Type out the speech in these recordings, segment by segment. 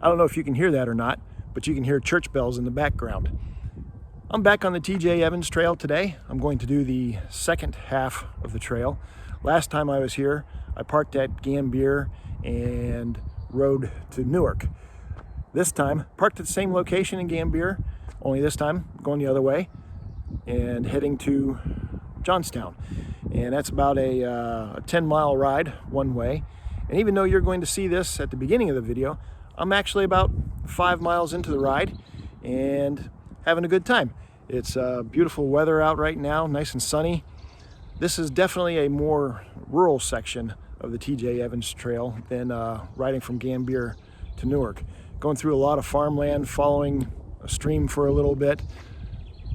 I don't know if you can hear that or not, but you can hear church bells in the background. I'm back on the TJ Evans Trail today. I'm going to do the second half of the trail. Last time I was here, I parked at Gambier and rode to Newark. This time, parked at the same location in Gambier, only this time going the other way and heading to Johnstown. And that's about a 10-mile ride one way. And even though you're going to see this at the beginning of the video, I'm actually about 5 miles into the ride and having a good time. It's beautiful weather out right now, nice and sunny. This is definitely a more rural section of the TJ Evans Trail than riding from Gambier to Newark. Going through a lot of farmland, following a stream for a little bit.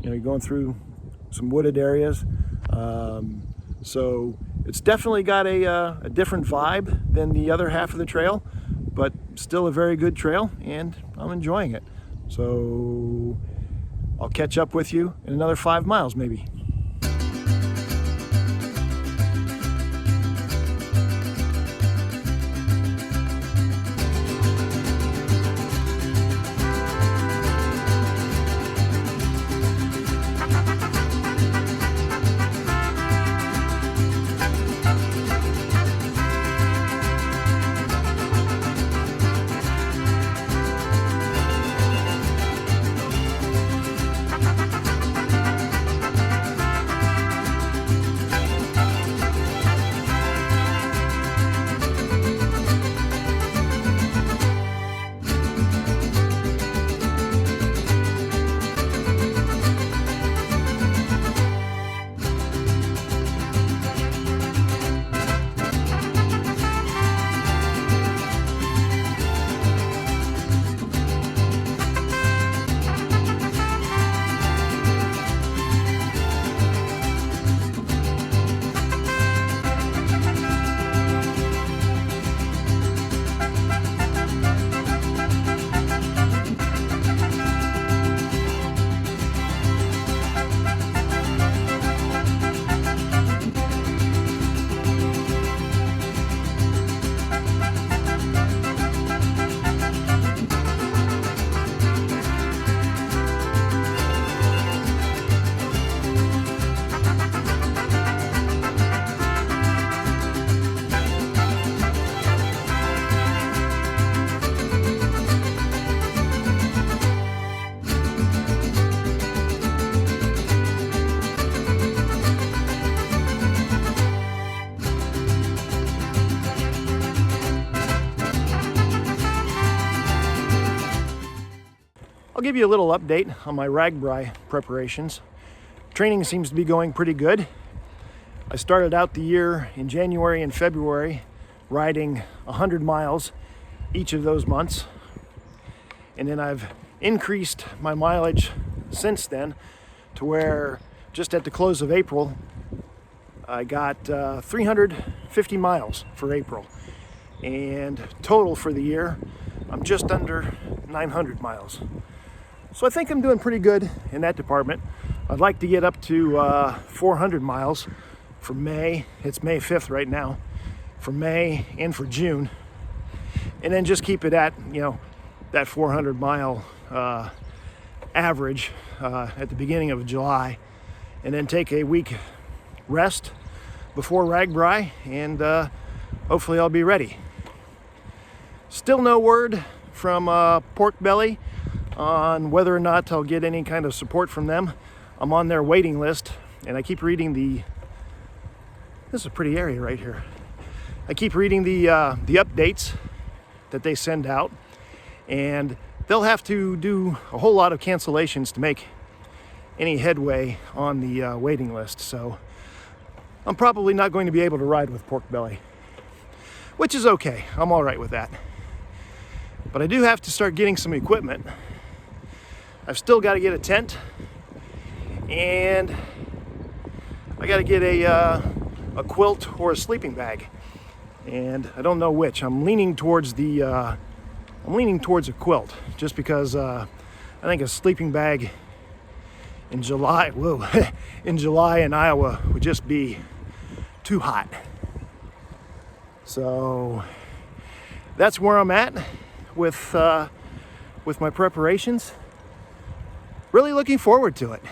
You know, you're going through some wooded areas. So it's definitely got a different vibe than the other half of the trail, but still a very good trail, and I'm enjoying it. So I'll catch up with you in another 5 miles maybe. I'll give you a little update on my ragbri preparations. Training seems to be going pretty good. I started out the year in January and February riding 100 miles each of those months. And then I've increased my mileage since then to where just at the close of April, I got 350 miles for April. And total for the year, I'm just under 900 miles. So I think I'm doing pretty good in that department. I'd like to get up to 400 miles for May. It's May 5th right now. For May and for June. And then just keep it at, you know, that 400 mile average at the beginning of July. And then take a week rest before ragbri, and hopefully I'll be ready. Still no word from Pork Belly on whether or not I'll get any kind of support from them. I'm on their waiting list, and I keep reading this is a pretty area right here. I keep reading the updates that they send out, and they'll have to do a whole lot of cancellations to make any headway on the waiting list. So I'm probably not going to be able to ride with Pork Belly, which is okay. I'm all right with that. But I do have to start getting some equipment. I've still got to get a tent, and I got to get a quilt or a sleeping bag, and I don't know which. I'm leaning towards a quilt, just because I think a sleeping bag in July, in July in Iowa would just be too hot. So that's where I'm at with my preparations. Really looking forward to it.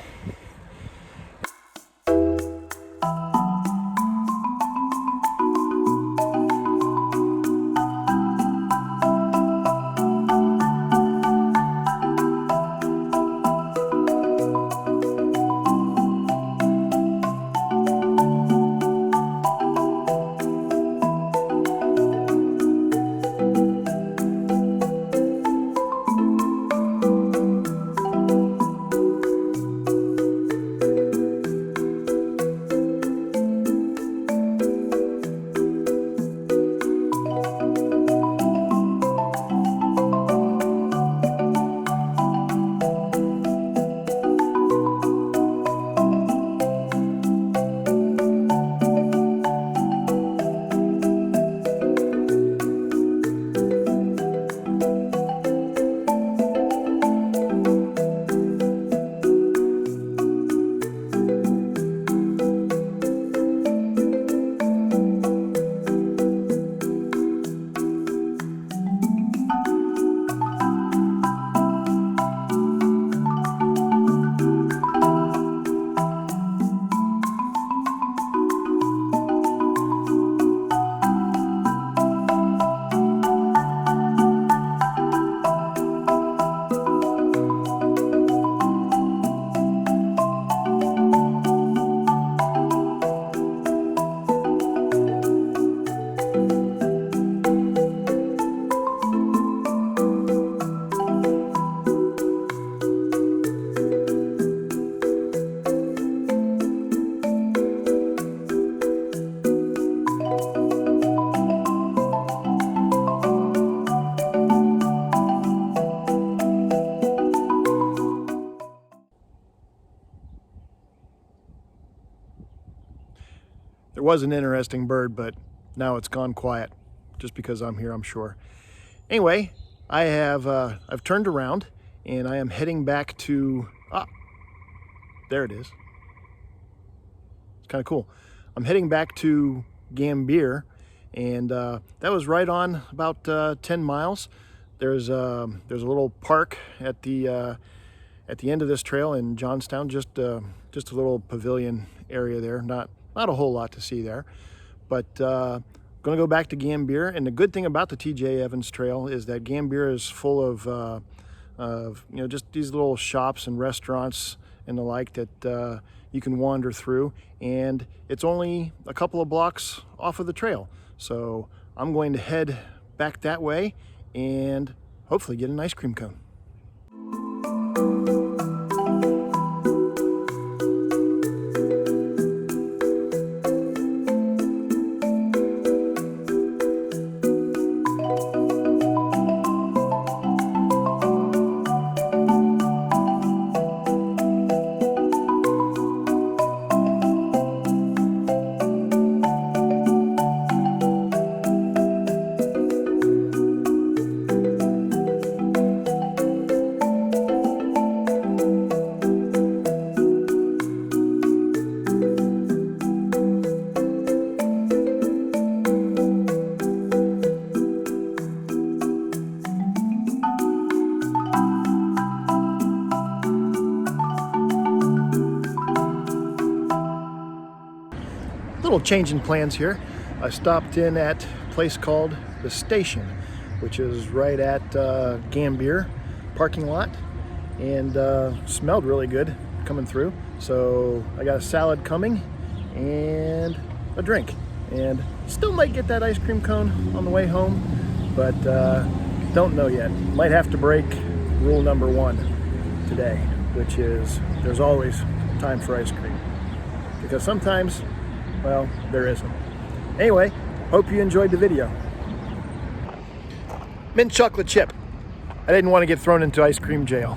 There was an interesting bird, but now it's gone quiet, just because I'm here, I'm sure. Anyway, I've turned around and I am heading back to, there it is. It's kind of cool. I'm heading back to Gambier, and that was right on about 10 miles. There's a little park at the end of this trail in Johnstown, just a little pavilion area there. Not a whole lot to see there, but going to go back to Gambier. And the good thing about the TJ Evans Trail is that Gambier is full of just these little shops and restaurants and the like that you can wander through, and it's only a couple of blocks off of the trail. So I'm going to head back that way and hopefully get an ice cream cone. Little change in plans here. I stopped in at a place called The Station, which is right at Gambier parking lot, and smelled really good coming through. So I got a salad coming and a drink, and still might get that ice cream cone on the way home, but don't know yet. Might have to break rule number 1 today, which is there's always time for ice cream, because sometimes, well, there isn't. Anyway, hope you enjoyed the video. Mint chocolate chip. I didn't want to get thrown into ice cream jail.